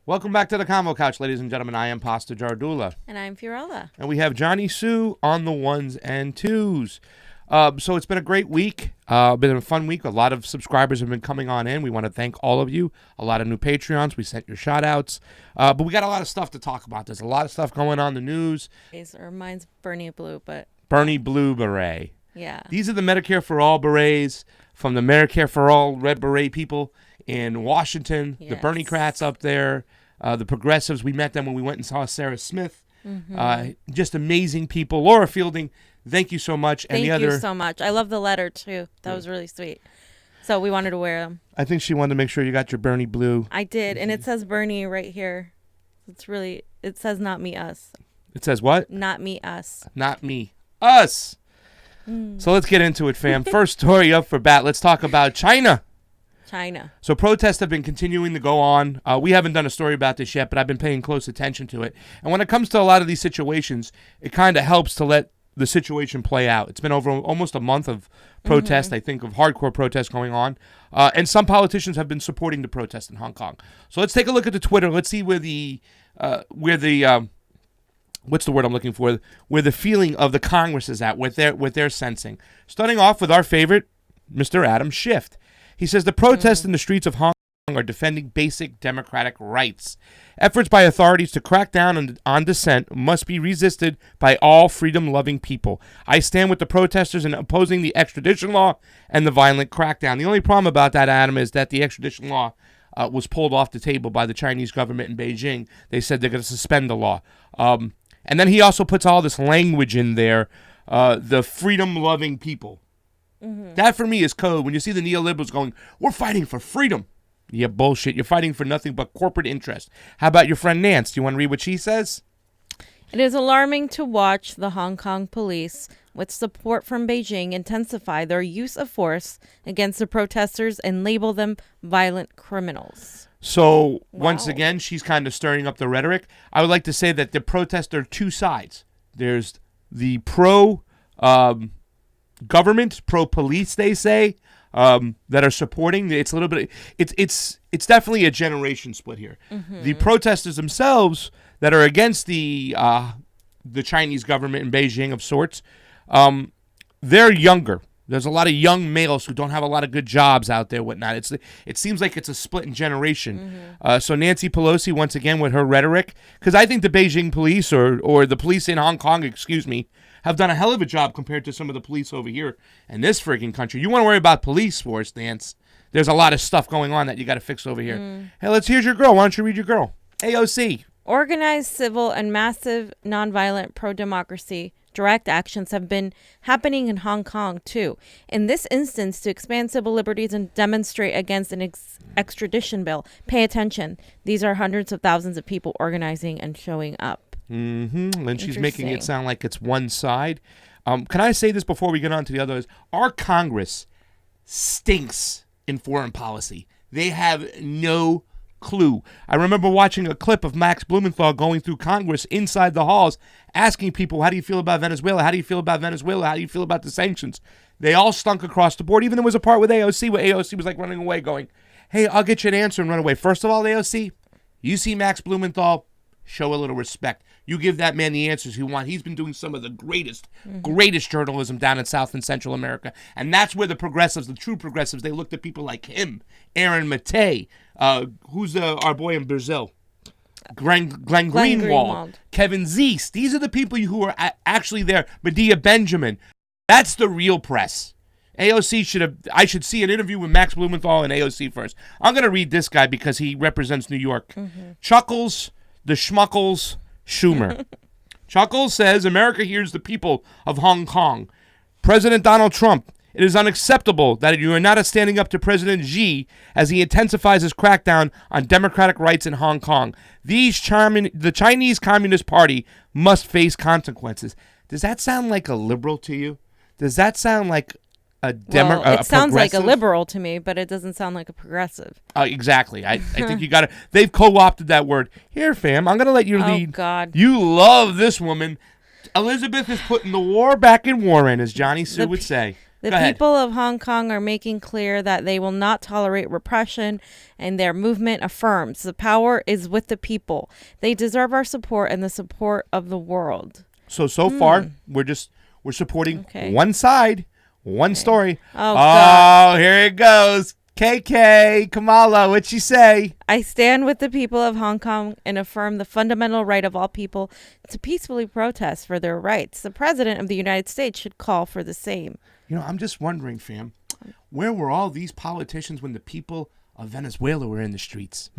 Welcome back to the Convo Couch, ladies and gentlemen. I am Pasta Jardula. And I'm Fiorella. And we have Johnny Sue on the ones and twos. So it's been a great week. Been a fun week. A lot of subscribers have been coming on in. We want to thank all of you. A lot of new Patreons. We sent your shout outs. But we got a lot of stuff to talk about. There's a lot of stuff going on in the news. Or mine's Bernie Blue, but... Bernie Blue Beret. Yeah. These are the Medicare for All berets from the Medicare for All Red Beret people in Washington. Yes. The Bernie-crats up there. The progressives, we met them when we went and saw Sarah Smith. Mm-hmm. Just amazing people. Laura Fielding, thank you so much. Thank you so much. I love the letter, too. That was really sweet. So we wanted to wear them. I think she wanted to make sure you got your Bernie Blue. I did, and it says Bernie right here. It says not me, us. It says what? Not me, us. Not me, us. So let's get into it, fam. First story up for bat. Let's talk about China. So protests have been continuing to go on. We haven't done a story about this yet, but I've been paying close attention to it. And when it comes to a lot of these situations, it kind of helps to let the situation play out. It's been over almost a month of protest, I think, of hardcore protests going on. And some politicians have been supporting the protest in Hong Kong. So let's take a look at the Twitter. Let's see where the what's the word I'm looking for? Where the feeling of the Congress is at, what they're sensing. Starting off with our favorite, Mr. Adam Schiff. He says the protests in the streets of Hong Kong are defending basic democratic rights. Efforts by authorities to crack down on dissent must be resisted by all freedom-loving people. I stand with the protesters in opposing the extradition law and the violent crackdown. The only problem about that, Adam, is that the extradition law was pulled off the table by the Chinese government in Beijing. They said they're going to suspend the law. And then he also puts all this language in there, the freedom-loving people. That for me is code. When you see the neoliberals going, we're fighting for freedom. Yeah, bullshit. You're fighting for nothing but corporate interest. How about your friend Nance? Do you want to read what she says? It is alarming to watch the Hong Kong police, with support from Beijing, intensify their use of force against the protesters and label them violent criminals. So, once again, she's kind of stirring up the rhetoric. I would like to say that the protests are two sides. There's the government, pro-police, they say, that are supporting. It's a little bit. It's definitely a generation split here. The protesters themselves that are against the Chinese government in Beijing of sorts, they're younger. There's a lot of young males who don't have a lot of good jobs out there, whatnot. It seems like it's a split in generation. So Nancy Pelosi, once again, with her rhetoric, because I think the Beijing police or the police in Hong Kong, have done a hell of a job compared to some of the police over here in this friggin' country. You want to worry about police force, Nance? There's a lot of stuff going on that you got to fix over here. Hey, here's your girl. Why don't you read your girl? AOC. Organized civil and massive nonviolent pro-democracy direct actions have been happening in Hong Kong, too. In this instance, to expand civil liberties and demonstrate against an extradition bill. Pay attention. These are hundreds of thousands of people organizing and showing up. And she's making it sound like it's one side. Can I say this before we get on to the others? Our Congress stinks in foreign policy. They have no clue. I remember watching a clip of Max Blumenthal going through Congress inside the halls, asking people, how do you feel about Venezuela? How do you feel about Venezuela? How do you feel about the sanctions? They all stunk across the board. Even there was a part with AOC where AOC was like running away going, hey, I'll get you an answer and run away. First of all, AOC, you see Max Blumenthal, show a little respect. You give that man the answers he wants. He's been doing some of the greatest journalism down in South and Central America. And that's where the progressives, the true progressives, they looked at people like him, Aaron Matei, who's our boy in Brazil, Glenn Greenwald, Kevin Zeese. These are the people who are actually there. Medea Benjamin. That's the real press. AOC I should see an interview with Max Blumenthal and AOC first. I'm going to read this guy because he represents New York. Chuckles, the Schmuckles, Schumer. Chuckles says, America hears the people of Hong Kong. President Donald Trump, it is unacceptable that you are not standing up to President Xi as he intensifies his crackdown on democratic rights in Hong Kong. The Chinese Communist Party must face consequences. Does that sound like a liberal to you? Does that sound like it sounds like a liberal to me, but it doesn't sound like a progressive. Exactly. I think you got to. They've co-opted that word. Here, fam, I'm going to let you lead. Oh, God. You love this woman. Elizabeth is putting the war back in Warren, as Johnny Sue would say. The people of Hong Kong are making clear that they will not tolerate repression, and their movement affirms the power is with the people. They deserve our support and the support of the world. So far, we're supporting one side. One story. Oh, God. Here it goes. KK, Kamala, what'd she say? I stand with the people of Hong Kong and affirm the fundamental right of all people to peacefully protest for their rights. The President of the United States should call for the same. I'm just wondering, fam, where were all these politicians when the people of Venezuela were in the streets?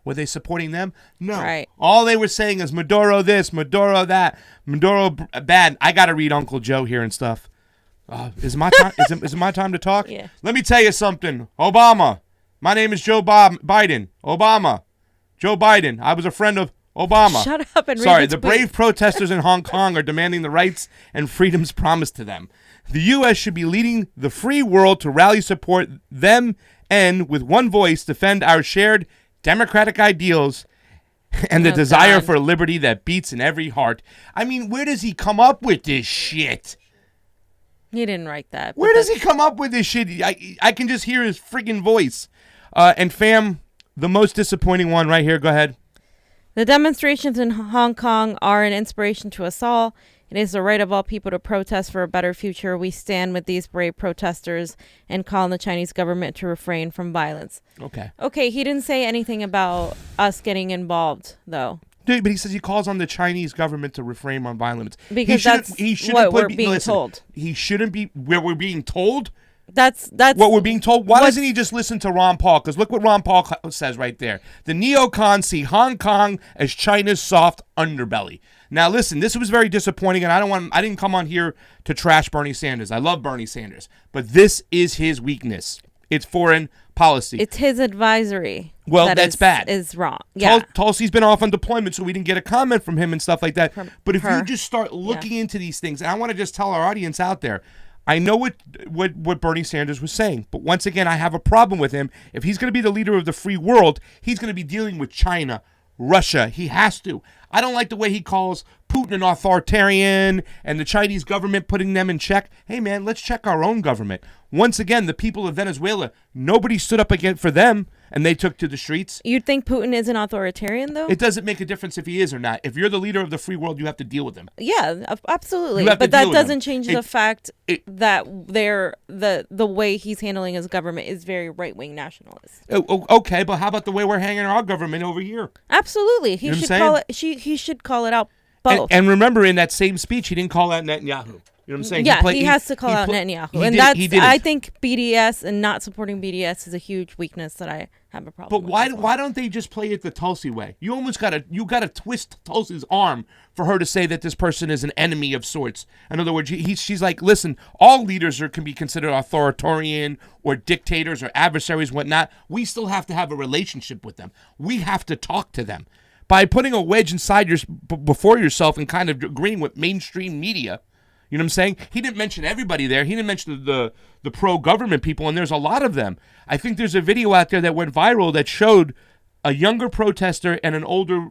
Were they supporting them? No. Right. All they were saying is Maduro this, Maduro that, Maduro bad. I got to read Uncle Joe here and stuff. Is it my time? Is it my time to talk? Yeah. Let me tell you something. Obama. My name is Joe Biden. Obama. Joe Biden. I was a friend of Obama. Shut up and read Sorry, the the brave protesters in Hong Kong are demanding the rights and freedoms promised to them. The U.S. should be leading the free world to rally support them and, with one voice, defend our shared democratic ideals and the desire for liberty that beats in every heart. I mean, where does he come up with this shit? He didn't write that. Where does he come up with this shit? I can just hear his freaking voice. And fam, the most disappointing one right here. Go ahead. The demonstrations in Hong Kong are an inspiration to us all. It is the right of all people to protest for a better future. We stand with these brave protesters and call on the Chinese government to refrain from violence. Okay, he didn't say anything about us getting involved, though. Dude, but he says he calls on the Chinese government to refrain on violence. Because that's what we're being told. He shouldn't be where we're being told. That's what we're being told. Why doesn't he just listen to Ron Paul? Because look what Ron Paul says right there. The neocons see Hong Kong as China's soft underbelly. Now, listen, this was very disappointing, and I didn't come on here to trash Bernie Sanders. I love Bernie Sanders, but this is his weakness. It's foreign policy. It's his advisory. Well, that's bad. Is wrong. Yeah. Tulsi's been off on deployment, so we didn't get a comment from him and stuff like that. But if you just start looking into these things, and I want to just tell our audience out there, I know what Bernie Sanders was saying, but once again, I have a problem with him. If he's going to be the leader of the free world, he's going to be dealing with China, Russia. He has to. I don't like the way he calls Putin an authoritarian and the Chinese government putting them in check. Hey, man, let's check our own government. Once again, the people of Venezuela, nobody stood up again for them. and they took to the streets. You'd think Putin is an authoritarian, though? It doesn't make a difference if he is or not. If you're the leader of the free world, you have to deal with him. Yeah, absolutely. You have to But that deal with doesn't him. change the fact that the way he's handling his government is very right-wing nationalist. Okay, but how about the way we're hanging our government over here? Absolutely. He You know should what I'm call it he should call it out both. And remember, in that same speech, he didn't call out Netanyahu. You know what I'm saying? Yeah, he has to call out Netanyahu. And I think BDS and not supporting BDS is a huge weakness that I have a problem But with. why don't they just play it the Tulsi way? You almost gotta twist Tulsi's arm for her to say that this person is an enemy of sorts. In other words, she's like, listen, all leaders can be considered authoritarian or dictators or adversaries, whatnot. We still have to have a relationship with them. We have to talk to them. By putting a wedge inside before yourself and kind of agreeing with mainstream media. You know what I'm saying? He didn't mention everybody there. He didn't mention the pro-government people, and there's a lot of them. I think there's a video out there that went viral that showed a younger protester and an older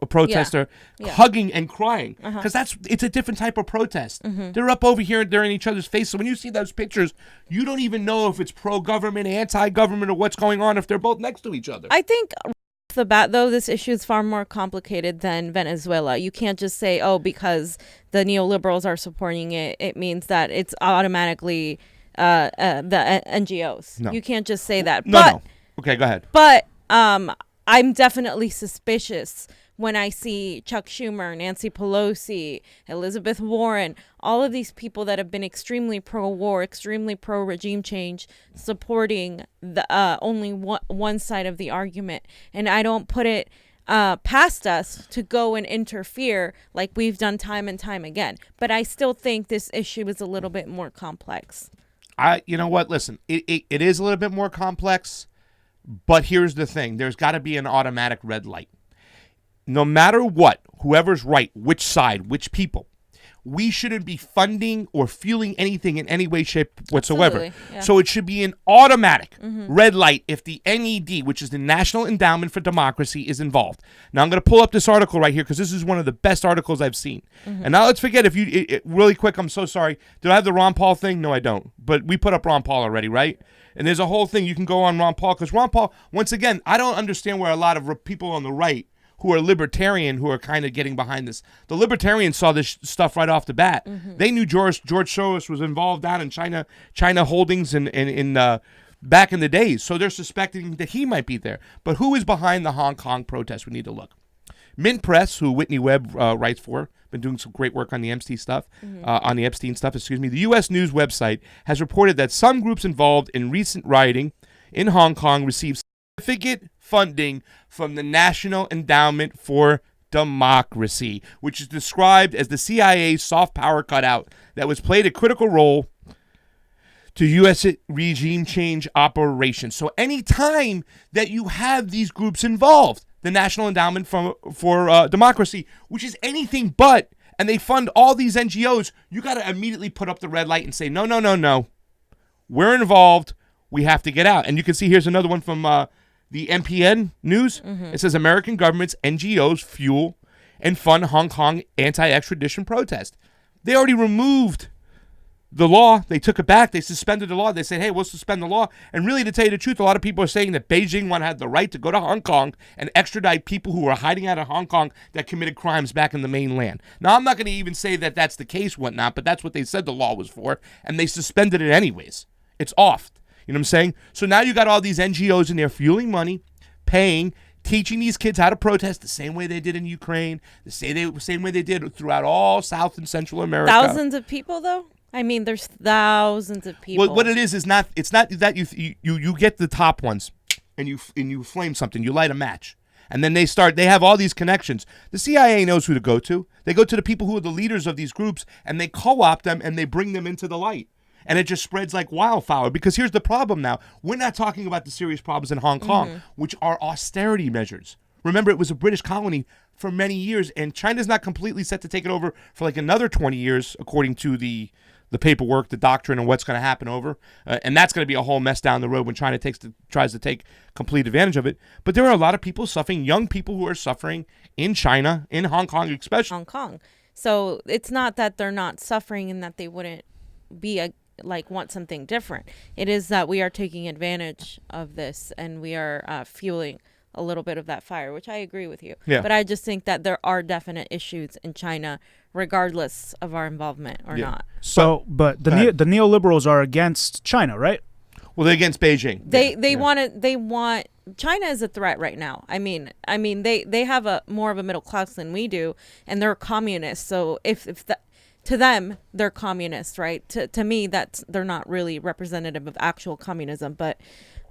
protester hugging and crying, because it's a different type of protest. They're up over here and they're in each other's face. So when you see those pictures, you don't even know if it's pro-government, anti-government, or what's going on if they're both next to each other. I think off the bat, though, this issue is far more complicated than Venezuela. You can't just say, oh, because the neoliberals are supporting it, it means that it's automatically the NGOs. No. You can't just say that. No. Okay, go ahead. But I'm definitely suspicious when I see Chuck Schumer, Nancy Pelosi, Elizabeth Warren, all of these people that have been extremely pro-war, extremely pro-regime change, supporting the only one side of the argument. And I don't put it past us to go and interfere like we've done time and time again. But I still think this issue is a little bit more complex. You know what? Listen, it is a little bit more complex, but here's the thing. There's got to be an automatic red light. No matter what, whoever's right, which side, which people, we shouldn't be funding or fueling anything in any way, shape whatsoever. Yeah. So it should be an automatic red light if the NED, which is the National Endowment for Democracy, is involved. Now, I'm going to pull up this article right here because this is one of the best articles I've seen. And now let's forget, really quick, I'm so sorry. Do I have the Ron Paul thing? No, I don't. But we put up Ron Paul already, right? And there's a whole thing. You can go on Ron Paul because Ron Paul, once again, I don't understand where a lot of people on the right who are libertarian, who are kind of getting behind this. The libertarians saw this stuff right off the bat. They knew George Soros was involved down in China holdings in back in the days. So they're suspecting that he might be there. But who is behind the Hong Kong protest? We need to look. Mint Press, who Whitney Webb writes for, been doing some great work on the Epstein stuff. The U.S. News website has reported that some groups involved in recent rioting in Hong Kong received significant funding from the National Endowment for Democracy, which is described as the CIA's soft power cutout that was played a critical role to U.S. regime change operations. So any time that you have these groups involved, the National Endowment for Democracy, which is anything but, and they fund all these NGOs, you got to immediately put up the red light and say, no. We're involved. We have to get out. And you can see here's another one from the NPN News. It says American government's NGOs fuel and fund Hong Kong anti-extradition protest. They already removed the law. They took it back. They suspended the law. They said, hey, we'll suspend the law. And really, to tell you the truth, a lot of people are saying that Beijing had the right to go to Hong Kong and extradite people who were hiding out of Hong Kong that committed crimes back in the mainland. Now, I'm not going to even say that that's the case, whatnot, but that's what they said the law was for, and they suspended it anyways. It's off. You know what I'm saying? So now you got all these NGOs in there fueling money, paying, teaching these kids how to protest the same way they did in Ukraine, the same way they did throughout all South and Central America. Thousands of people, though? I mean, there's thousands of people. Well, what it is not that you get the top ones and you flame something, you light a match. And then they have all these connections. The CIA knows who to go to. They go to the people who are the leaders of these groups and they co-opt them and they bring them into the light. And it just spreads like wildfire. Because here's the problem now. We're not talking about the serious problems in Hong Kong, which are austerity measures. Remember, it was a British colony for many years, and China's not completely set to take it over for like another 20 years, according to the paperwork, the doctrine, and what's going to happen over. And that's going to be a whole mess down the road when China tries to take complete advantage of it. But there are a lot of people suffering, young people who are suffering in China, in Hong Kong especially. Hong Kong. So it's not that they're not suffering and that they wouldn't be want something different. It is that we are taking advantage of this, and we are fueling a little bit of that fire, which I agree with you. Yeah. But I just think that there are definite issues in China, regardless of our involvement or not. So, but the neoliberals are against China, right? Well, they're against Beijing. They want China is a threat right now. I mean they have a more of a middle class than we do, and they're communists. So to them they're communists, right? To me they're not really representative of actual communism, but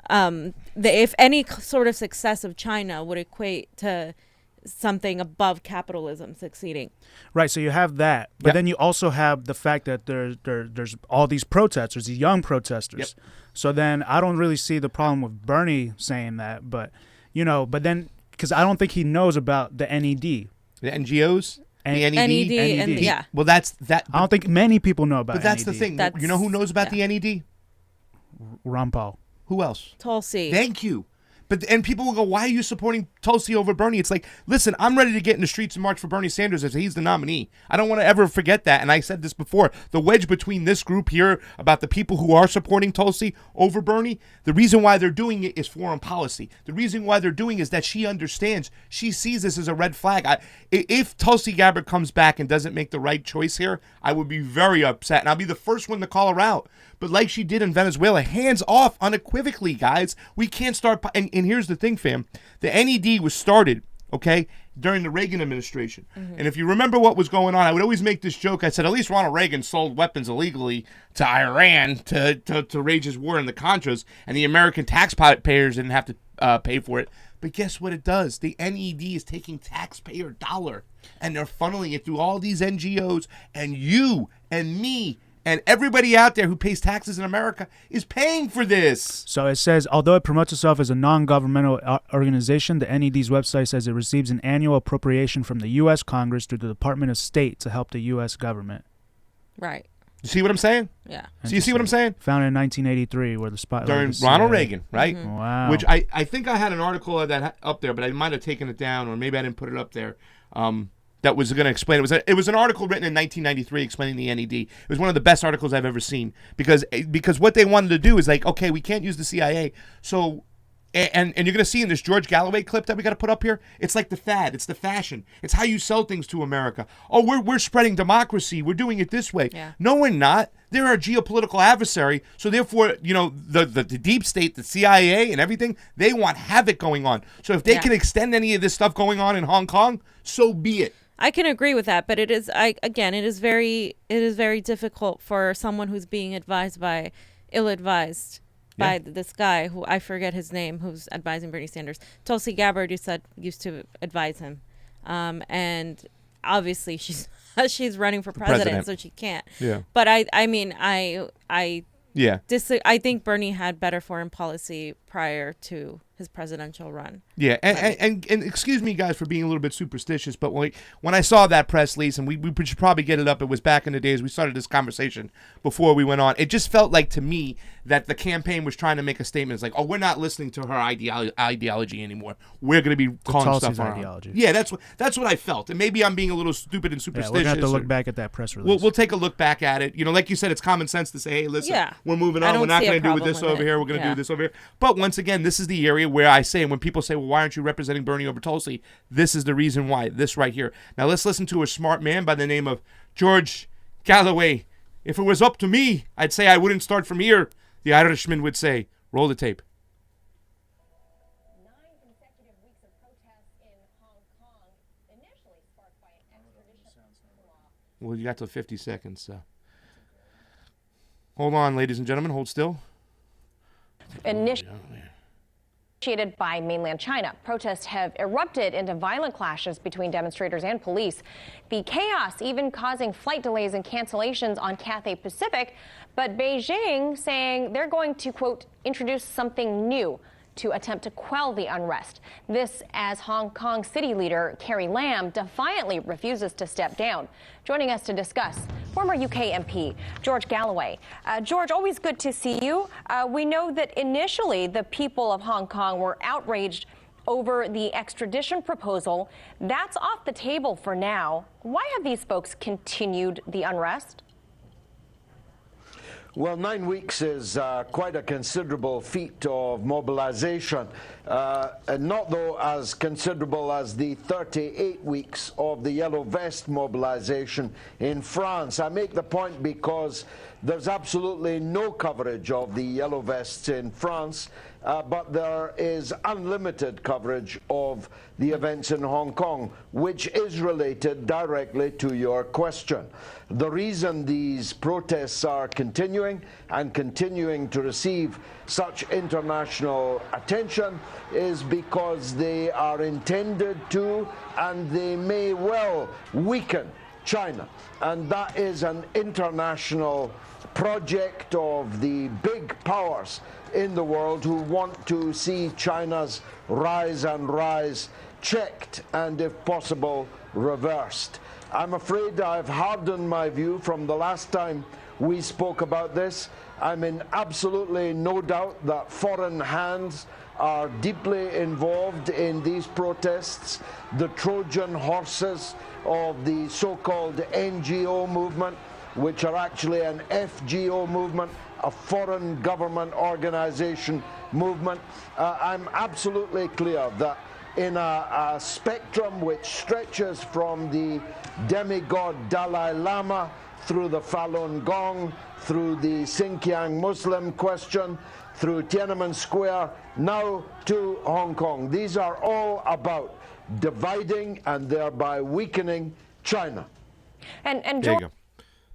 if any sort of success of China would equate to something above capitalism succeeding. Right, so you have that, but then you also have the fact that there's all these protesters, these young protesters. Yep. So then I don't really see the problem with Bernie saying that, but then because I don't think he knows about the NED, The NGOs, the NED, and yeah. Well, that's that. I don't think many people know about. But that's NED. the thing. You know who knows about the NED? Ron Paul. Who else? Tulsi. Thank you. And people will go, why are you supporting Tulsi over Bernie? It's like, listen, I'm ready to get in the streets and march for Bernie Sanders if he's the nominee. I don't want to ever forget that. And I said this before. The wedge between this group here about the people who are supporting Tulsi over Bernie, the reason why they're doing it is foreign policy. The reason why they're doing it is that she understands. She sees this as a red flag. If Tulsi Gabbard comes back and doesn't make the right choice here, I would be very upset. And I'll be the first one to call her out. But like she did in Venezuela, hands off unequivocally, guys. We can't start. And here's the thing, fam. The NED was started, okay, during the Reagan administration. Mm-hmm. And if you remember what was going on, I would always make this joke. I said, at least Ronald Reagan sold weapons illegally to Iran to wage his war in the Contras, and the American taxpayers didn't have to pay for it. But guess what it does? The NED is taking taxpayer dollar, and they're funneling it through all these NGOs, and you and me and everybody out there who pays taxes in America is paying for this. So it says, although it promotes itself as a non-governmental organization, the NED's website says it receives an annual appropriation from the U.S. Congress through the Department of State to help the U.S. government. Right. You see what I'm saying? Yeah. So you see what I'm saying? Founded in 1983, where the spotlight during Ronald Reagan, right? Mm-hmm. Wow. Which I think I had an article of that up there, but I might have taken it down, or maybe I didn't put it up there. That was going to explain. It was an article written in 1993 explaining the NED. It was one of the best articles I've ever seen because what they wanted to do is like, okay, we can't use the CIA, so and you're going to see in this George Galloway clip that we got to put up here, it's like the fad, it's the fashion, it's how you sell things to America. Oh, we're spreading democracy, we're doing it this way. Yeah. No, we're not. They're our geopolitical adversary, so therefore, the deep state, the CIA and everything, they want havoc going on. So if they can extend any of this stuff going on in Hong Kong, so be it. I can agree with that, but it is very difficult for someone who's being advised by ill-advised by this guy who I forget his name, who's advising Bernie Sanders. Tulsi Gabbard, you said, used to advise him, and obviously she's running for president, so she can't. Yeah. But I think Bernie had better foreign policy prior to his presidential run. Yeah, and excuse me, guys, for being a little bit superstitious, but when I saw that press release, and we should probably get it up, it was back in the days we started this conversation before we went on. It just felt like to me that the campaign was trying to make a statement. It's like, oh, we're not listening to her ideology anymore. We're going to be calling stuff on ideology. Yeah, that's what I felt. And maybe I'm being a little stupid and superstitious. Yeah, we're going to have to look back at that press release. We'll take a look back at it. Like you said, it's common sense to say, hey, listen, we're moving on. We're not going to do this over here. We're going to do this over here. But once again, this is the area where I say, when people say, well, why aren't you representing Bernie over Tulsi? This is the reason why. This right here. Now let's listen to a smart man by the name of George Galloway. If it was up to me, I'd say I wouldn't start from here. The Irishman would say, roll the tape. 9 consecutive weeks of protests in Hong Kong, initially sparked by an extradition law. Well, you got till 50 seconds. So. Hold on, ladies and gentlemen. Hold still. Initiated by mainland China. Protests have erupted into violent clashes between demonstrators and police. The chaos even causing flight delays and cancellations on Cathay Pacific, but Beijing saying they're going to, quote, introduce something new to attempt to quell the unrest. This as Hong Kong city leader Carrie Lam defiantly refuses to step down. Joining us to discuss, former UK MP George Galloway. George, always good to see you. We know that initially the people of Hong Kong were outraged over the extradition proposal. That's off the table for now. Why have these folks continued the unrest? Well, 9 weeks is quite a considerable feat of mobilization, and not though as considerable as the 38 weeks of the Yellow Vest mobilization in France. I make the point because there's absolutely no coverage of the Yellow Vests in France, but there is unlimited coverage of the events in Hong Kong, which is related directly to your question. The reason these protests are continuing and continuing to receive such international attention is because they are intended to, and they may well weaken China. And that is an international project of the big powers in the world who want to see China's rise checked and, if possible, reversed. I'm afraid I've hardened my view from the last time we spoke about this. I'm in absolutely no doubt that foreign hands are deeply involved in these protests. The Trojan horses of the so-called NGO movement, which are actually an FGO movement, a foreign government organization movement. I'm absolutely clear that in a spectrum which stretches from the demigod Dalai Lama through the Falun Gong, through the Xinjiang Muslim question, through Tiananmen Square, now to Hong Kong. These are all about dividing and thereby weakening China. And there you go.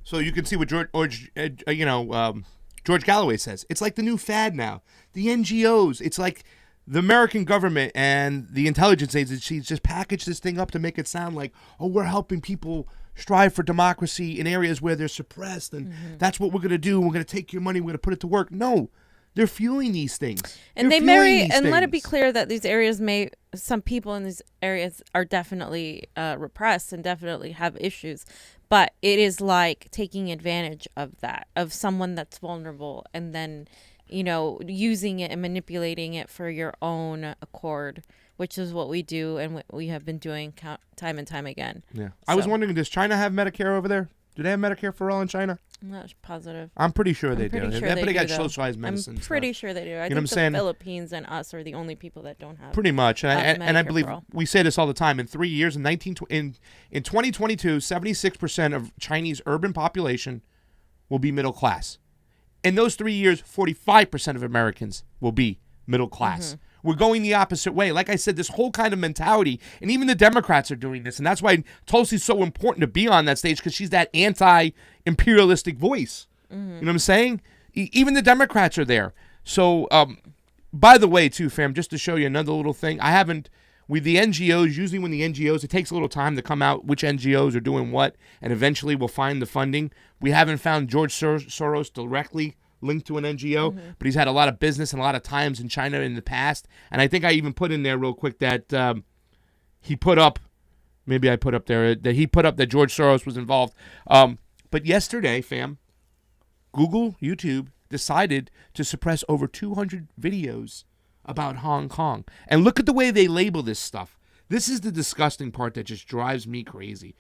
So you can see what George Galloway says. It's like the new fad now. The NGOs. It's like the American government and the intelligence agencies just package this thing up to make it sound like, oh, we're helping people strive for democracy in areas where they're suppressed, and that's what we're going to do. We're going to take your money. We're going to put it to work. No, they're fueling these things. And they marry, and let it be clear that these areas some people in these areas are definitely repressed and definitely have issues. But it is like taking advantage of that, of someone that's vulnerable, and then, using it and manipulating it for your own accord, which is what we do and what we have been doing time and time again. Yeah. I was wondering, does China have Medicare over there? Do they have Medicare for all in China? I'm not positive. I'm pretty sure they do. Sure they got socialized medicine. I'm pretty sure they do. I think the Philippines and us are the only people that don't have. Pretty much, and I believe we say this all the time. In 3 years, in 2022, 76% of Chinese urban population will be middle class. In those 3 years, 45% of Americans will be middle class. We're going the opposite way. Like I said, this whole kind of mentality, and even the Democrats are doing this, and that's why Tulsi's so important to be on that stage, because she's that anti-imperialistic voice. You know what I'm saying? Even the Democrats are there. So, by the way, too, fam, just to show you another little thing, with the NGOs, usually when the NGOs, it takes a little time to come out which NGOs are doing what, and eventually we'll find the funding. We haven't found George Soros directly linked to an NGO, but he's had a lot of business and a lot of times in China in the past. And I think I even put in there real quick that he put up, maybe I put up there, that he put up that George Soros was involved. But yesterday, fam, Google, YouTube decided to suppress over 200 videos about Hong Kong. And look at the way they label this stuff. This is the disgusting part that just drives me crazy.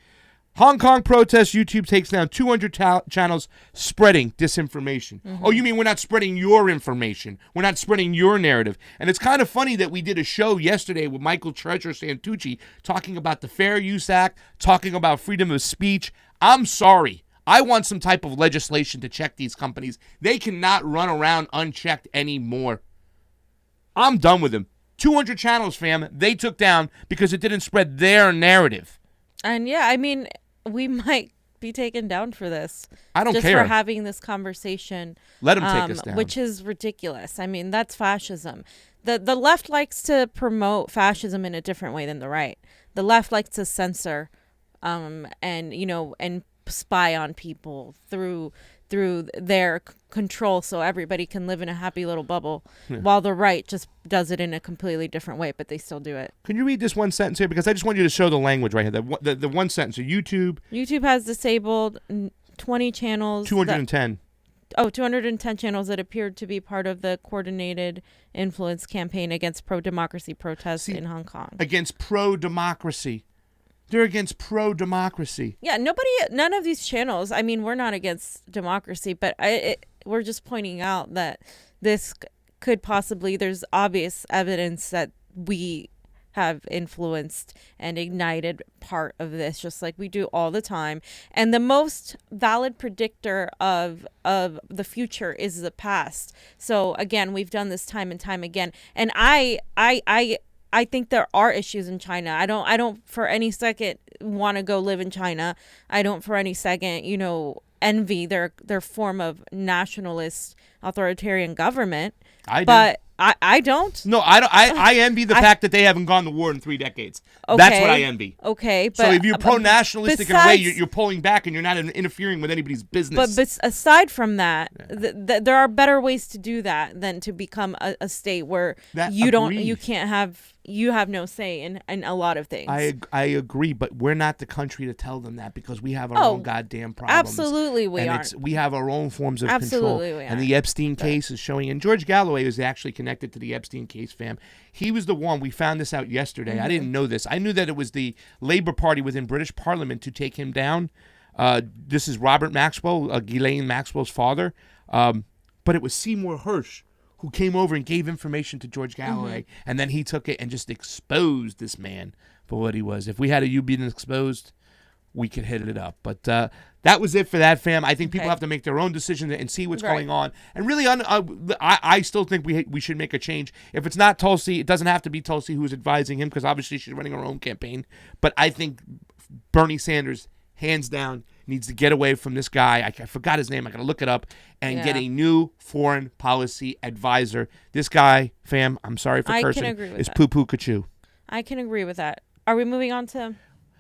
Hong Kong protests, YouTube takes down 200 channels spreading disinformation. Oh, you mean we're not spreading your information? We're not spreading your narrative. And it's kind of funny that we did a show yesterday with Michael Treasure Santucci talking about the Fair Use Act, talking about freedom of speech. I'm sorry. I want some type of legislation to check these companies. They cannot run around unchecked anymore. I'm done with them. 200 channels, fam, they took down because it didn't spread their narrative. And yeah, I mean, we might be taken down for this. I don't care. Just for having this conversation. Let them take us down. Which is ridiculous. I mean, that's fascism. The left likes to promote fascism in a different way than the right. The left likes to censor and spy on people through their control so everybody can live in a happy little bubble, while the right just does it in a completely different way, but they still do it. Can you read this one sentence here? Because I just want you to show the language right here. The one sentence. So YouTube has disabled 20 channels. 210. 210 channels that appeared to be part of the coordinated influence campaign against pro-democracy protests in Hong Kong. Against pro-democracy. They're against pro-democracy. Yeah, none of these channels, I mean, we're not against democracy, but we're just pointing out that this could possibly, there's obvious evidence that we have influenced and ignited part of this, just like we do all the time. And the most valid predictor of the future is the past. So again, we've done this time and time again. And I think there are issues in China. I don't for any second want to go live in China. I don't for any second, envy their form of nationalist authoritarian government. I don't. No, I don't. I envy the fact that they haven't gone to war in 3 decades. Okay, that's what I envy. Okay, but so if you're pro-nationalistic in a way, you're pulling back and you're not interfering with anybody's business. But aside from that, there are better ways to do that than to become a state where you have no say in a lot of things. I agree, but we're not the country to tell them that because we have our own goddamn problems. Absolutely, we are. We have our own forms of Absolutely control. We are. And the Epstein case is showing. And George Galloway is actually connected to the Epstein case, fam. He was the one. We found this out yesterday. Mm-hmm. I didn't know this. I knew that it was the Labour Party within British Parliament to take him down. This is Robert Maxwell, Ghislaine Maxwell's father. But it was Seymour Hersh who came over and gave information to George Galloway, and then he took it and just exposed this man for what he was. If we had you being exposed, we could hit it up. But that was it for that, fam. I think people have to make their own decision and see what's going on. And really, I still think we should make a change. If it's not Tulsi, it doesn't have to be Tulsi who's advising him because obviously she's running her own campaign. But I think Bernie Sanders, hands down, needs to get away from this guy. I forgot his name. I got to look it up and get a new foreign policy advisor. This guy, fam, I'm sorry for cursing, is poo-poo kachoo. I can agree with that. Are we moving on to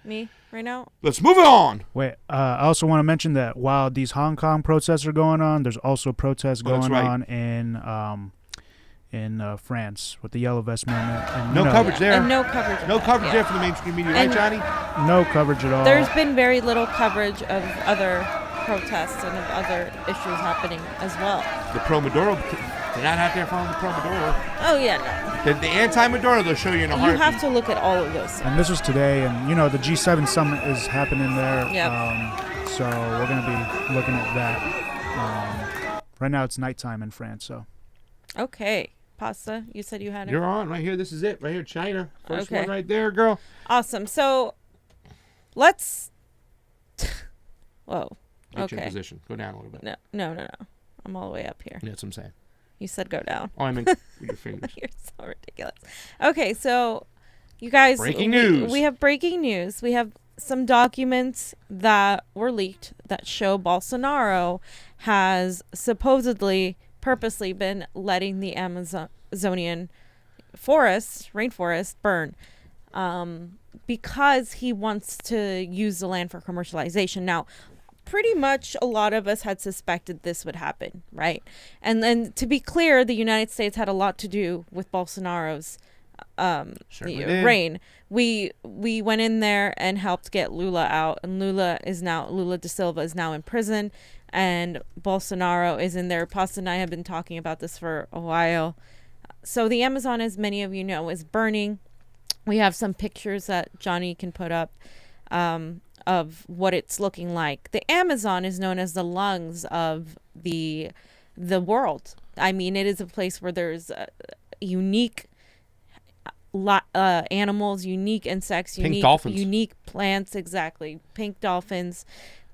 me right now? Let's move it on. Wait, I also want to mention that while these Hong Kong protests are going on, there's also protests going on in France with the Yellow Vest movement. And, no coverage there. And no coverage. No coverage there for the mainstream media, right, Johnny? No coverage at all. There's been very little coverage of other protests and of other issues happening as well. The pro-Maduro, they're not out there following the pro-Maduro. Oh, yeah, no. The anti-Maduro, they'll show you in a heartbeat. You have to look at all of those. And this was today, and, the G7 summit is happening there. Yep. So we're going to be looking at that. Right now it's nighttime in France, so. Okay. Pasta, you said you had it. You're on right here. This is it right here. China. First one right there, girl. Awesome. So let's. Whoa. Get your position. Go down a little bit. No. I'm all the way up here. Yeah, that's what I'm saying. You said go down. Oh, I meant with your fingers. You're so ridiculous. Okay, so you guys. Breaking news. We have breaking news. We have some documents that were leaked that show Bolsonaro has supposedly purposely been letting the Amazonian rainforest burn because he wants to use the land for commercialization. Now, pretty much a lot of us had suspected this would happen, right? And then to be clear, the United States had a lot to do with Bolsonaro's reign. We went in there and helped get Lula out, and Lula da Silva is now in prison. And Bolsonaro is in there. Pasta and I have been talking about this for a while. So the Amazon, as many of you know, is burning. We have some pictures that Johnny can put up of what it's looking like. The Amazon is known as the lungs of the world. I mean, it is a place where there's unique animals, unique insects, unique plants, exactly, pink dolphins.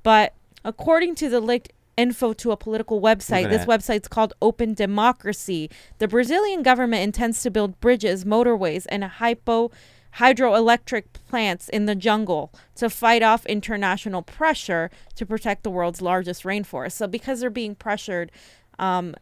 But according to the leaked info to a political website, this website's called Open Democracy. The Brazilian government intends to build bridges, motorways, and hydroelectric plants in the jungle to fight off international pressure to protect the world's largest rainforest. So because they're being pressured,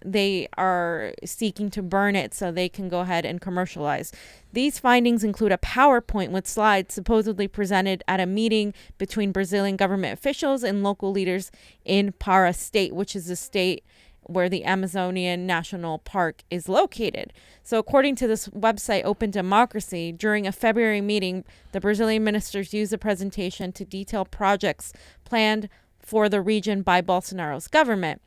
they are seeking to burn it so they can go ahead and commercialize. These findings include a PowerPoint with slides supposedly presented at a meeting between Brazilian government officials and local leaders in Pará state, which is the state where the Amazonian National Park is located. So according to this website, Open Democracy, during a February meeting, the Brazilian ministers used the presentation to detail projects planned for the region by Bolsonaro's government.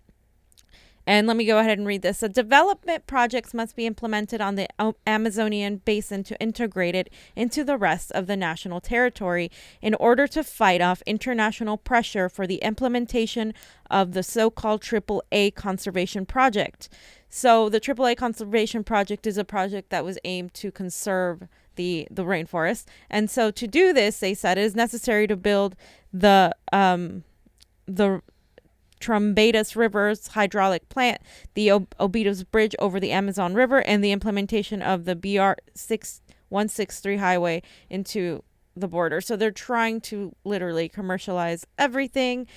And let me go ahead and read this. So development projects must be implemented on the Amazonian basin to integrate it into the rest of the national territory in order to fight off international pressure for the implementation of the so-called AAA conservation project. So the AAA conservation project is a project that was aimed to conserve the rainforest. And so to do this, they said, it is necessary to build the Trombetas River's hydraulic plant, the Obidos Bridge over the Amazon River, and the implementation of the BR 163 highway into the border. So they're trying to literally commercialize everything.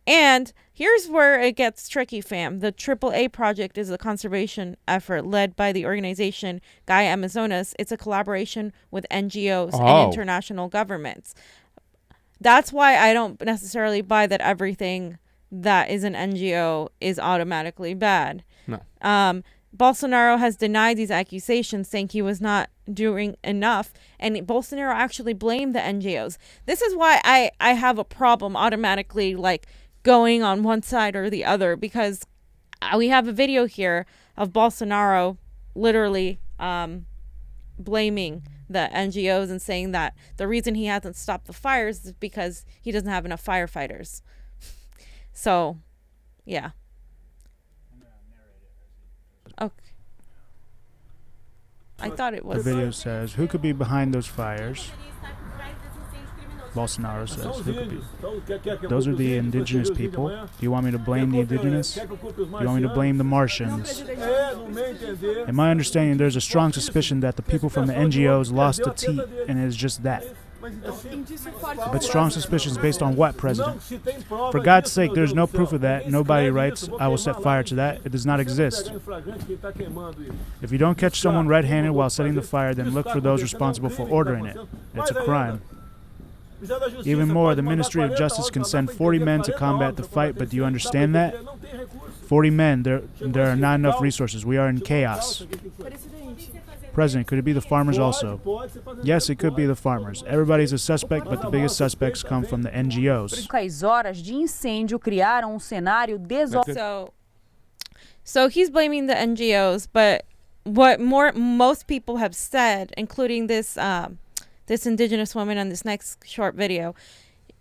And here's where it gets tricky, fam. The AAA project is a conservation effort led by the organization Gaia Amazonas. It's a collaboration with NGOs and international governments. That's why I don't necessarily buy that everything that is an NGO is automatically bad. No. Bolsonaro has denied these accusations, saying he was not doing enough. And Bolsonaro actually blamed the NGOs. This is why I have a problem automatically like going on one side or the other, because we have a video here of Bolsonaro literally blaming the NGOs and saying that the reason he hasn't stopped the fires is because he doesn't have enough firefighters. So, yeah. Okay. I thought it was. The video says, who could be behind those fires? Bolsonaro says, who could be? Those are the indigenous people. Do you want me to blame the indigenous? Do you want me to blame the Martians? In my understanding, there's a strong suspicion that the people from the NGOs lost the teat, and it is just that. But strong suspicions based on what, President? For God's sake, there's no proof of that. Nobody writes, I will set fire to that. It does not exist. If you don't catch someone red-handed while setting the fire, then look for those responsible for ordering it. It's a crime. Even more, the Ministry of Justice can send 40 men to combat the fight, but do you understand that? 40 men, there are not enough resources. We are in chaos. President, could it be the farmers also? Yes, it could be the farmers. Everybody's a suspect, but the biggest suspects come from the NGOs. So he's blaming the NGOs, but what most people have said, including this this indigenous woman on this next short video,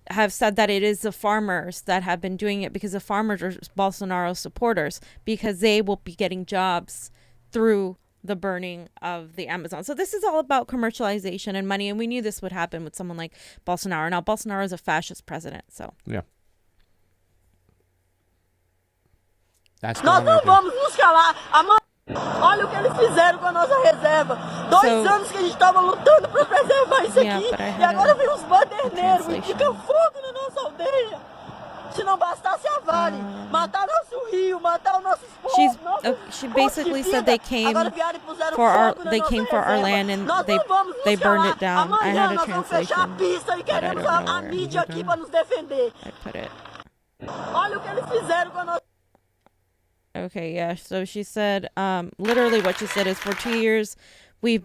have said that it is the farmers that have been doing it, because the farmers are Bolsonaro supporters, because they will be getting jobs through the burning of the Amazon. So this is all about commercialization and money, and we knew this would happen with someone like Bolsonaro. Now, Bolsonaro is a fascist president, so. Yeah. That's Nós não vamos nos calar. Olha o que eles fizeram com a nossa reserva. 2 anos que a gente estava lutando para preservar isso aqui. E agora vem os baderneiros e ficam fogo na nossa aldeia. Se não bastasse a Vale, matar nosso rio, matar o nosso povo. She basically said they came for our land and they burned it down. I had a translation, but I don't know where I put it. Olha o que eles fizeram com a nossa. Okay, yeah. So she said, literally what she said is, for 2 years, we've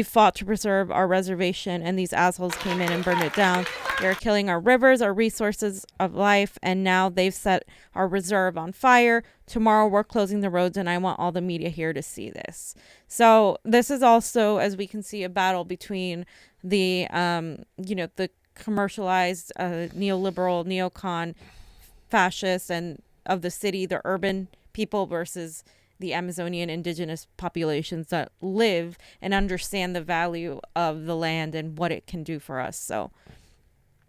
fought to preserve our reservation, and these assholes came in and burned it down. They're killing our rivers, our resources of life, and now they've set our reserve on fire. Tomorrow we're closing the roads, and I want all the media here to see this. So this is also, as we can see, a battle between the, the commercialized neoliberal, neocon fascists and of the city, the urban people, versus the Amazonian indigenous populations that live and understand the value of the land and what it can do for us. So,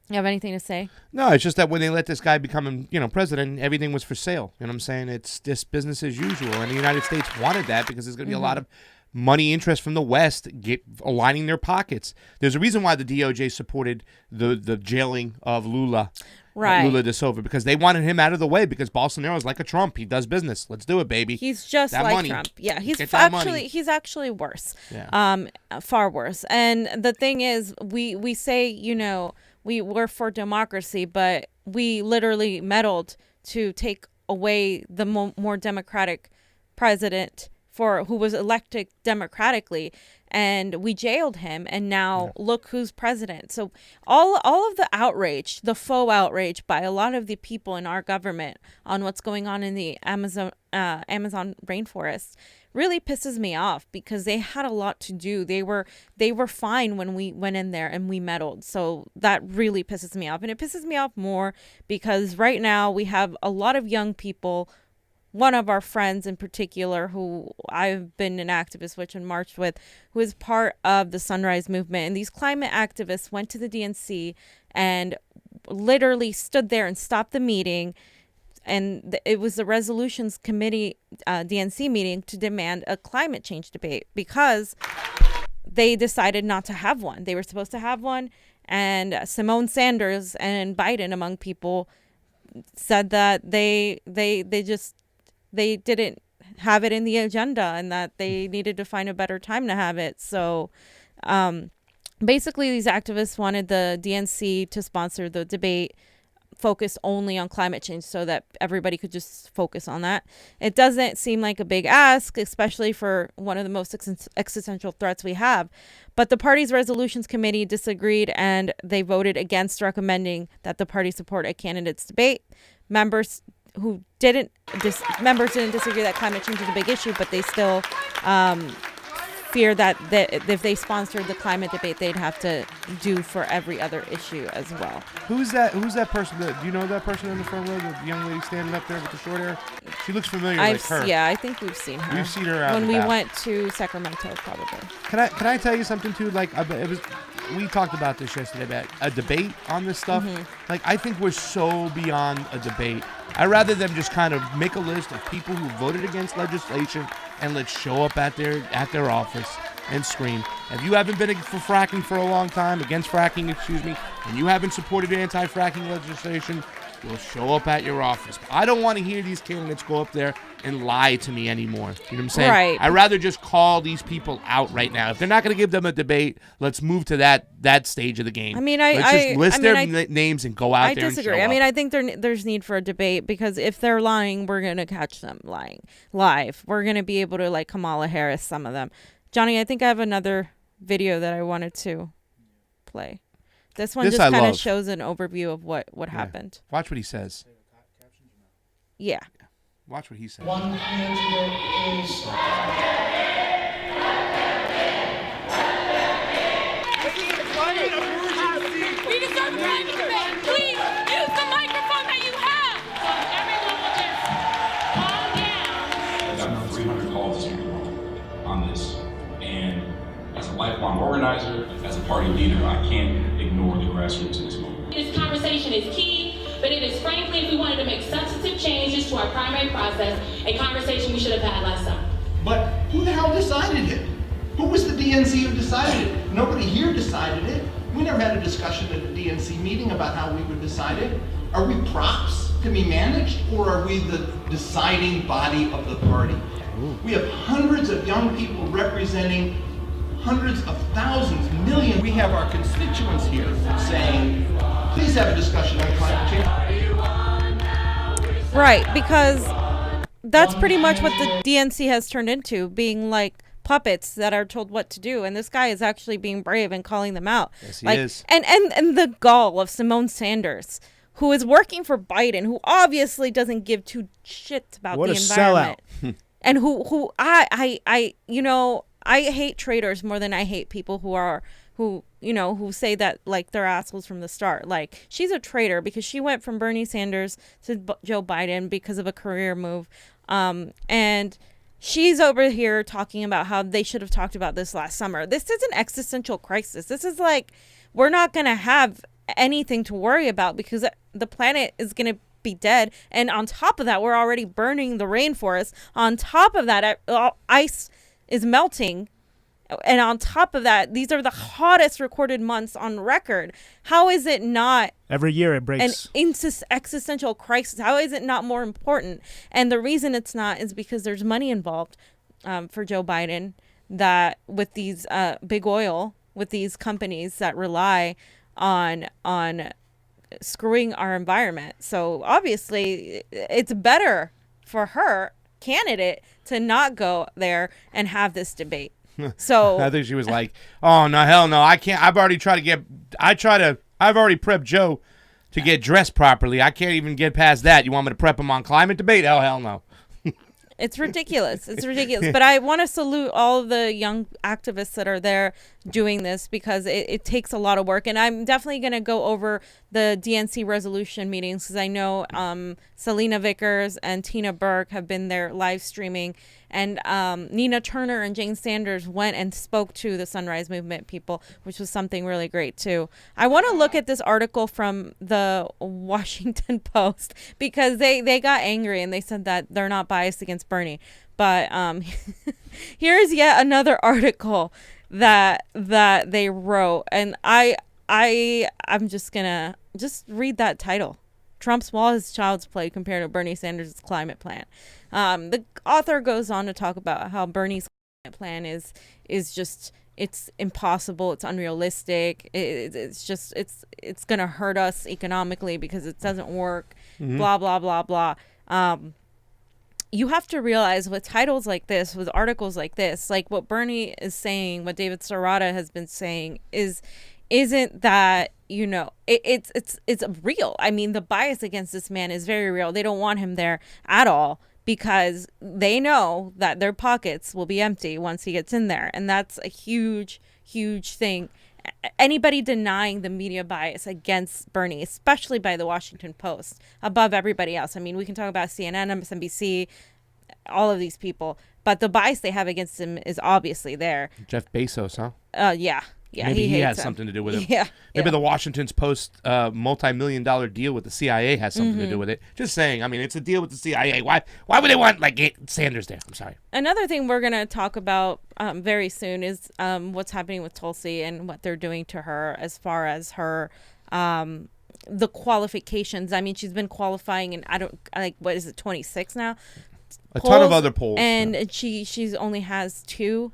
you have anything to say? No, it's just that when they let this guy become, president, everything was for sale. You know what I'm saying? It's just business as usual. And the United States wanted that because there's going to be a lot of money interest from the West aligning their pockets. There's a reason why the DOJ supported the jailing of Lula. Right. Lula da Silva, because they wanted him out of the way, because Bolsonaro's like a Trump. He does business. Let's do it, baby. He's just that like money. Trump. Yeah, he's actually worse. Yeah. Far worse. And the thing is, we say, we're for democracy, but we literally meddled to take away the more democratic president who was elected democratically. and we jailed him, and now look who's president. So all of the outrage, the faux outrage by a lot of the people in our government on what's going on in the Amazon rainforest really pisses me off, because they had a lot to do. They were fine when we went in there and we meddled. So that really pisses me off. And it pisses me off more because right now we have a lot of young people. One of our friends in particular, who I've been an activist with and marched with, who is part of the Sunrise Movement. And these climate activists went to the DNC and literally stood there and stopped the meeting. And it was the Resolutions Committee, DNC meeting, to demand a climate change debate, because they decided not to have one. They were supposed to have one. And Simone Sanders and Biden, among people, said that they didn't have it in the agenda, and that they needed to find a better time to have it. So basically, these activists wanted the DNC to sponsor the debate focused only on climate change, so that everybody could just focus on that. It doesn't seem like a big ask, especially for one of the most existential threats we have. But the party's Resolutions Committee disagreed, and they voted against recommending that the party support a candidate's debate. Members didn't disagree that climate change is a big issue, but they still fear that if they sponsored the climate debate, they'd have to do for every other issue as well. Who's that person? Do you know that person in the front row, the young lady standing up there with the short hair? She looks familiar, like her. Yeah, I think we've seen her. We've seen her out when we about. went to Sacramento, probably. Can I tell you something too? Like we talked about this yesterday, about a debate on this stuff. Like, I think we're so beyond a debate. I'd rather them just kind of make a list of people who voted against legislation, and let's show up at their office and scream. If you haven't been for fracking for a long time, against fracking, and you haven't supported anti-fracking legislation, you'll show up at your office. But I don't want to hear these candidates go up there and lie to me anymore. You know what I'm saying? Right. I'd rather just call these people out right now. If they're not going to give them a debate, let's move to that stage of the game. I mean, let's just list their names and go out there. I disagree. And show up. I think there's need for a debate, because if they're lying, we're going to catch them lying live. We're going to be able to, like Kamala Harris, some of them. Johnny, I think I have another video that I wanted to play. This one just kind of shows an overview of what happened. Watch what he says. Yeah. Watch what he says. One candidate is... We deserve private debate. Please use the microphone that you have. Everyone will just calm down. I've got 300 calls on this, and as a lifelong organizer, as a party leader, I can't ignore the grassroots in this moment. This conversation is key, but it is frankly, if we wanted to make substantive changes to our primary process, a conversation we should have had last summer. But who the hell decided it? Who was the DNC who decided it? Nobody here decided it. We never had a discussion at a DNC meeting about how we would decide it. Are we props to be managed, or are we the deciding body of the party? We have hundreds of young people representing hundreds of thousands, millions. We have our constituents here saying, please have a discussion on climate change. Right, because that's pretty much what the DNC has turned into, being like puppets that are told what to do. And this guy is actually being brave and calling them out. Yes, he is. And the gall of Simone Sanders, who is working for Biden, who obviously doesn't give two shits about the environment. Sellout. And who I hate traitors more than I hate people who say that, like, they're assholes from the start. Like, she's a traitor because she went from Bernie Sanders to Joe Biden because of a career move. And she's over here talking about how they should have talked about this last summer. This is an existential crisis. This is like, we're not going to have anything to worry about because the planet is going to be dead. And on top of that, we're already burning the rainforest. On top of that, ice is melting. And on top of that, these are the hottest recorded months on record. How is it not every year it breaks an existential crisis? How is it not more important? And the reason it's not is because there's money involved for Joe Biden, that with these big oil, with these companies that rely on screwing our environment. So obviously it's better for her candidate to not go there and have this debate. So I think she was like, "Oh no, hell no, I can't. I've already prepped Joe to get dressed properly. I can't even get past that. You want me to prep him on climate debate? Oh hell no." It's ridiculous. It's ridiculous. But I want to salute all of the young activists that are there doing this, because it takes a lot of work. And I'm definitely going to go over the DNC resolution meetings, because I know Selena Vickers and Tina Burke have been there live streaming. And Nina Turner and Jane Sanders went and spoke to the Sunrise Movement people, which was something really great, too. I want to look at this article from the Washington Post, because they got angry and they said that they're not biased against Bernie. But here's yet another article that they wrote. And I'm just going to read that title. Trump's wall is child's play compared to Bernie Sanders' climate plan. The author goes on to talk about how Bernie's climate plan is just, it's impossible, it's unrealistic, it's gonna hurt us economically because it doesn't work, blah blah blah blah. You have to realize with titles like this, with articles like this, like what Bernie is saying, what David Serrata has been saying isn't that, it's real. I mean, the bias against this man is very real. They don't want him there at all, because they know that their pockets will be empty once he gets in there. And that's a huge, huge thing. Anybody denying the media bias against Bernie, especially by the Washington Post, above everybody else. I mean, we can talk about CNN, MSNBC, all of these people, but the bias they have against him is obviously there. Jeff Bezos, huh? Yeah. Yeah, maybe he has him. something to do with it. Yeah, maybe the Washington Post multi-million-dollar deal with the CIA has something to do with it. Just saying. I mean, it's a deal with the CIA. Why would they want Sanders there? I'm sorry. Another thing we're going to talk about very soon is what's happening with Tulsi and what they're doing to her as far as her the qualifications. I mean, she's been qualifying in what is it, 26 now? A ton of other polls, and she's only has 2.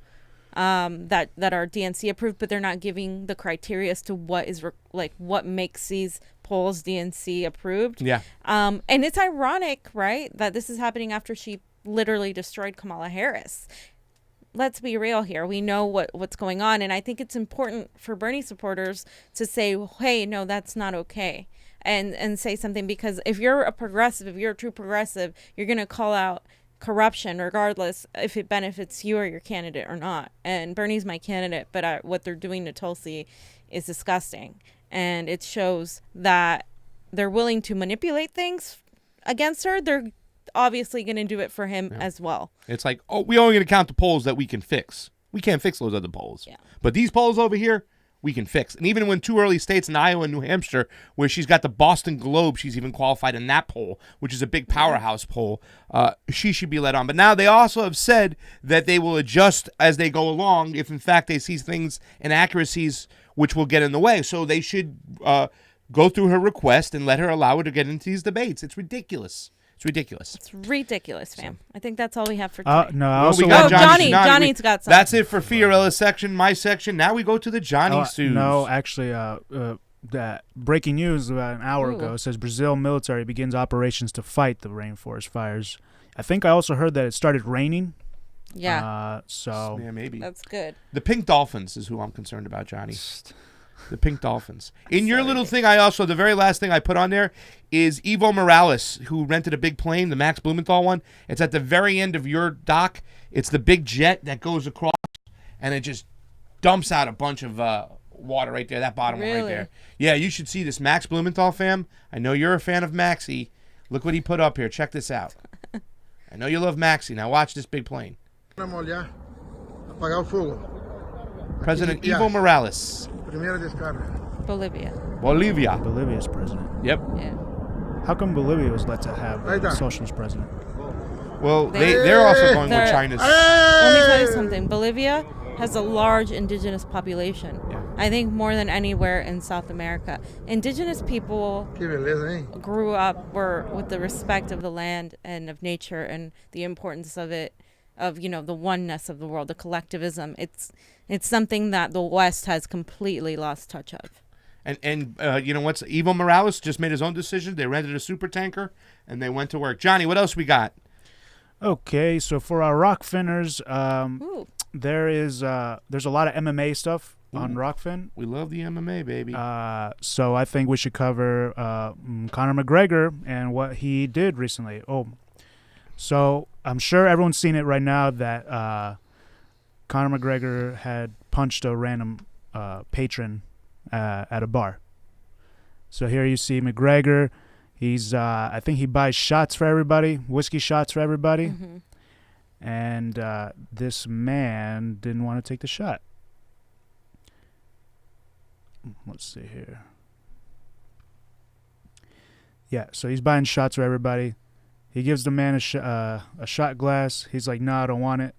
That are DNC approved, but they're not giving the criteria as to what is what makes these polls DNC approved. Yeah. And it's ironic, right, that this is happening after she literally destroyed Kamala Harris. Let's be real here. We know what's going on, and I think it's important for Bernie supporters to say, hey, no, that's not okay. And say something, because if you're a progressive, if you're a true progressive, you're going to call out corruption regardless if it benefits you or your candidate or not. And Bernie's my candidate, but what they're doing to Tulsi is disgusting, and it shows that they're willing to manipulate things against her. They're obviously going to do it for him as well. It's like, oh, we only going to count the polls that we can fix. We can't fix those other polls. Yeah. But these polls over here, we can fix. And even when 2 early states in Iowa and New Hampshire, where she's got the Boston Globe, she's even qualified in that poll, which is a big powerhouse poll, she should be let on. But now they also have said that they will adjust as they go along if, in fact, they see things, inaccuracies, which will get in the way. So they should go through her request and let her allow her to get into these debates. It's ridiculous. It's ridiculous. It's ridiculous, fam. I think that's all we have for today. No, I also we got Johnny's got something. That's it for Fiorella's section, my section. Now we go to the Johnny Sues. No, actually, that breaking news about an hour ago says Brazil military begins operations to fight the rainforest fires. I think I also heard that it started raining. Yeah. Yeah, maybe. That's good. The pink dolphins is who I'm concerned about, Johnny. The pink dolphins. In your little thing, the very last thing I put on there is Evo Morales, who rented a big plane, the Max Blumenthal one. It's at the very end of your dock. It's the big jet that goes across, and it just dumps out a bunch of water right there, that bottom one right there. Yeah, you should see this. Max Blumenthal, fam. I know you're a fan of Maxie. Look what he put up here. Check this out. I know you love Maxie. Now watch this big plane. President Evo Morales. Bolivia. Bolivia's president. Yep. Yeah. How come Bolivia was let to have a socialist president? Well, they're also going with China's. Let me tell you something. Bolivia has a large indigenous population. Yeah. I think more than anywhere in South America. Indigenous people grew up with the respect of the land and of nature and the importance of it, of the oneness of the world, the collectivism. It's something that the West has completely lost touch of. And you know what's Evo Morales just made his own decision. They rented a super tanker and they went to work. Johnny, what else we got? Okay, so for our rock finners, there's a lot of MMA stuff on Rockfin. We love the MMA, baby. So I think we should cover Conor McGregor and what he did recently. So I'm sure everyone's seen it right now that Conor McGregor had punched a random patron at a bar. So here you see McGregor. He's I think he buys shots for everybody, whiskey shots for everybody. Mm-hmm. And this man didn't want to take the shot. Let's see here. Yeah, so he's buying shots for everybody. He gives the man a shot glass. He's like, no, I don't want it.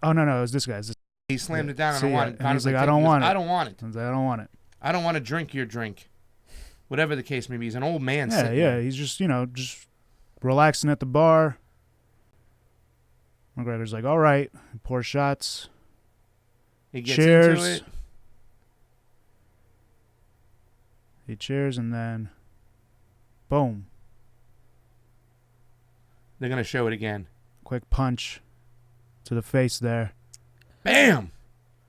Oh, no, it was this guy. He slammed it down. I don't want it. He's like, I don't want it. I don't want it. He's like, I don't want it. I don't want to drink your drink. Whatever the case may be. He's an old man. Yeah. He's just, just relaxing at the bar. McGregor's like, all right. Pour shots. He gets cheers. into it. He cheers, and then boom. They're going to show it again. Quick punch to the face there. Bam!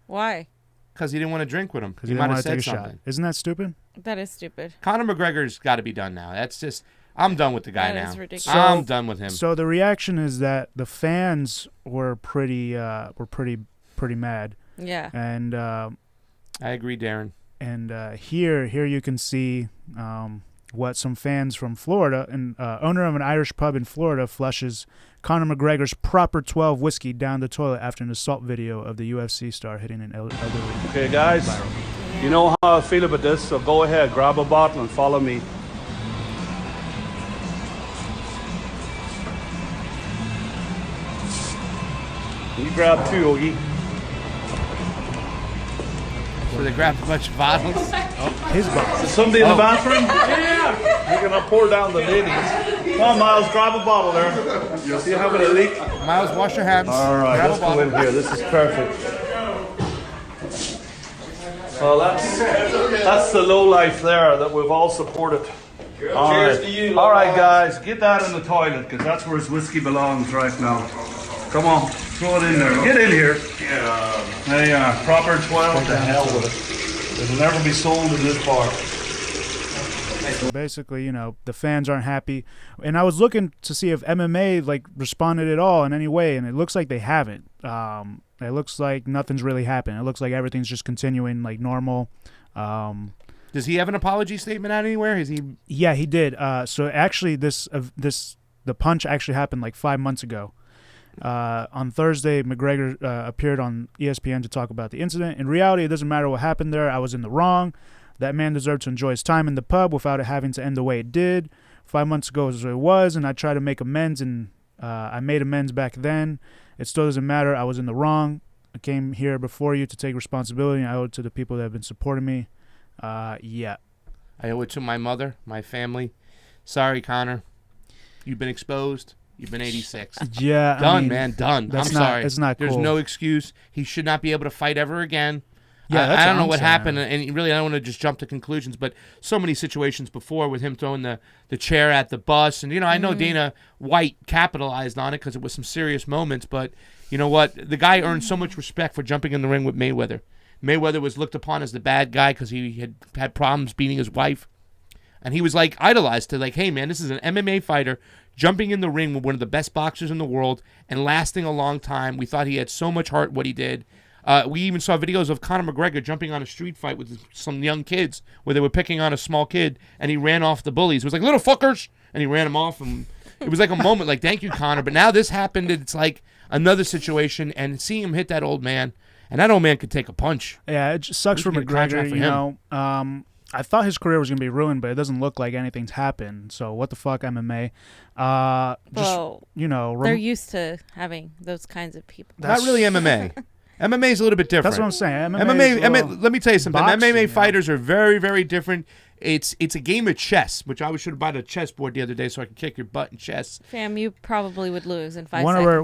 Why? Because he didn't want to drink with him. Because he didn't want to take a shot. Isn't that stupid? That is stupid. Conor McGregor's got to be done now. That's just... I'm done with the guy now. That is ridiculous. I'm done with him. So the reaction is that the fans were pretty mad. Yeah. And I agree, Darren. And here you can see what some fans from Florida and owner of an Irish pub in Florida flushes Conor McGregor's Proper 12 whiskey down the toilet after an assault video of the UFC star hitting an elderly. Okay, guys, you know how I feel about this, so go ahead, grab a bottle and follow me. You grab two, Ogie. So they grabbed a bunch of bottles. His bottle. Is somebody in the bathroom? Yeah. You're gonna pour down the ladies. Come on, Miles, grab a bottle there. You see you having a leak? Miles, wash your hands. All right, let's go in here. This is perfect. Well, that's the low life there that we've all supported. All Cheers right. to you. All right, guys, get that in the toilet because that's where his whiskey belongs right now. Come on, throw it in there. Get in here. Hey, Proper 12. To hell with it. It'll never be sold in this bar. So basically, the fans aren't happy, and I was looking to see if MMA responded at all in any way, and it looks like they haven't. It looks like nothing's really happened. It looks like everything's just continuing like normal. Does he have an apology statement out anywhere? Is he? Yeah, he did. So actually, the punch actually happened like 5 months ago. On Thursday, McGregor appeared on ESPN to talk about the incident. In reality, it doesn't matter what happened there. I was in the wrong. That man deserved to enjoy his time in the pub without it having to end the way it did. 5 months ago is what it was, and I tried to make amends, and I made amends back then. It still doesn't matter. I was in the wrong. I came here before you to take responsibility, and I owe it to the people that have been supporting me. Yeah. I owe it to my mother, my family. Sorry, Conor. You've been exposed. You've been 86. Yeah. Done, man. Done. I'm sorry. It's not cool. There's no excuse. He should not be able to fight ever again. Yeah, I don't know what happened, and really I don't want to just jump to conclusions, but so many situations before with him throwing the chair at the bus, and I know Dana White capitalized on it because it was some serious moments, but you know what? The guy earned so much respect for jumping in the ring with Mayweather. Mayweather was looked upon as the bad guy because he had problems beating his wife, and he was idolized to hey man, this is an MMA fighter jumping in the ring with one of the best boxers in the world and lasting a long time. We thought he had so much heart what he did. We even saw videos of Conor McGregor jumping on a street fight with some young kids where they were picking on a small kid, and he ran off the bullies. It was like, little fuckers, and he ran them off. And it was like a moment thank you, Conor. But now this happened, it's like another situation, and seeing him hit that old man, and that old man could take a punch. Yeah, it just sucks for McGregor, I thought his career was going to be ruined, but it doesn't look like anything's happened. So what the fuck, MMA? They're used to having those kinds of people. Not really MMA. MMA is a little bit different. That's what I'm saying. MMA let me tell you something. Boxing, MMA fighters are very, very different. It's a game of chess, which I should have bought a chessboard the other day so I could kick your butt in chess. Fam, you probably would lose in 5 one seconds.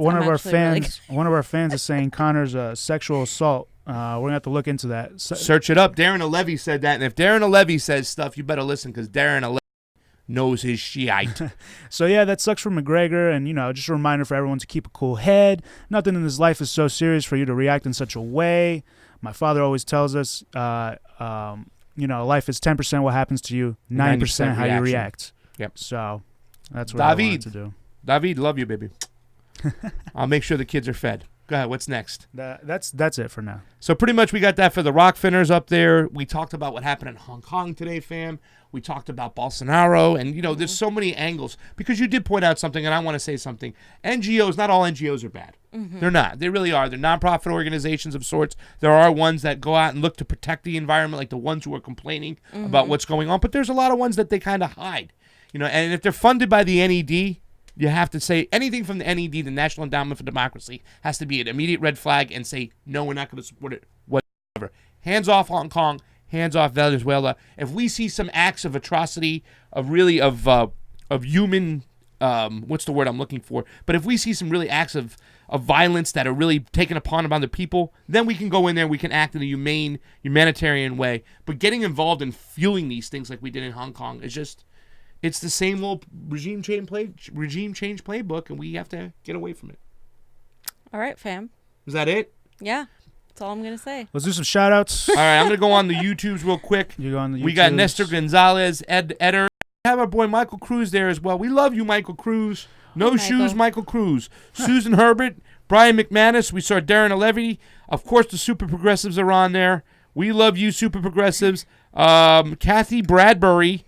One of our fans is saying Conor's a sexual assault. We're gonna have to look into that. Search it up. Darren Alevy said that, and if Darren Alevy says stuff, you better listen because Darren Alevy knows his shite. So yeah, that sucks for McGregor, and just a reminder for everyone to keep a cool head. Nothing in this life is so serious for you to react in such a way. My father always tells us, life is 10% what happens to you, 90% how you react. Yep. So that's what I wanted to do. David, love you, baby. I'll make sure the kids are fed. Go ahead. What's next? That's it for now. So pretty much we got that for the rock finners up there. We talked about what happened in Hong Kong today, fam. We talked about Bolsonaro. And, there's so many angles. Because you did point out something, and I want to say something. NGOs, not all NGOs are bad. Mm-hmm. They're not. They really are. They're nonprofit organizations of sorts. There are ones that go out and look to protect the environment, like the ones who are complaining about what's going on. But there's a lot of ones that they kind of hide. And if they're funded by the NED, you have to say anything from the NED, the National Endowment for Democracy, has to be an immediate red flag and say, no, we're not going to support it, whatever. Hands off Hong Kong, hands off Venezuela. If we see some acts of atrocity, of human, what's the word I'm looking for? But if we see some really acts of violence that are really taken upon other people, then we can go in there, we can act in a humane, humanitarian way. But getting involved in fueling these things like we did in Hong Kong is just... It's the same little regime change playbook, and we have to get away from it. All right, fam. Is that it? Yeah. That's all I'm going to say. Let's do some shout-outs. All right, I'm going to go on the YouTubes real quick. You go on the YouTubes. We got Nestor Gonzalez, Eder. We have our boy Michael Cruz there as well. We love you, Michael Cruz. No shoes, Michael Cruz. Susan Herbert, Brian McManus. We saw Darren Alevy. Of course, the Super Progressives are on there. We love you, Super Progressives. Kathy Bradbury.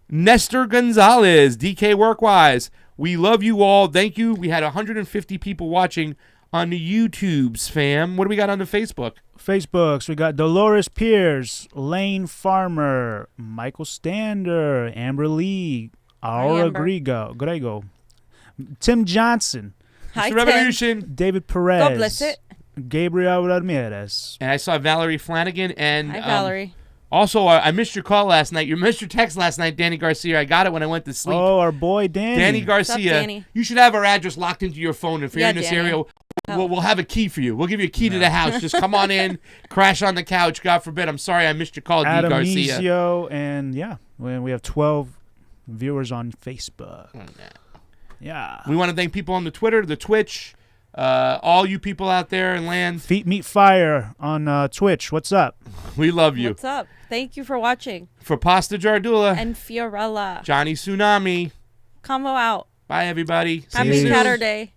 Nestor Gonzalez, DK Workwise. We love you all. Thank you. We had 150 people watching on the YouTubes, fam. What do we got on the Facebook? Facebooks, we got Dolores Pierce, Lane Farmer, Michael Stander, Amber Lee, Aura Grego, Tim Johnson, Hi, Mr. Revolution, Tim. David Perez. God bless it. Gabriel Ramirez. And I saw Valerie Flanagan. And hi, Valerie. Also, I missed your call last night. You missed your text last night, Danny Garcia. I got it when I went to sleep. Oh, our boy Danny. Danny Garcia. What's up, Danny? You should have our address locked into your phone. If you're in this Danny. area, we'll have a key for you. We'll give you a key to the house. Just come on in, crash on the couch. God forbid. I'm sorry I missed your call, D. Garcia. Adamizio, and we have 12 viewers on Facebook. Yeah. We want to thank people on the Twitter, the Twitch, all you people out there in land. Feet Meet Fire on Twitch. What's up? We love you. What's up? Thank you for watching. For Pasta Jardula. And Fiorella. Johnny Tsunami. Convo out. Bye, everybody. Happy Saturday.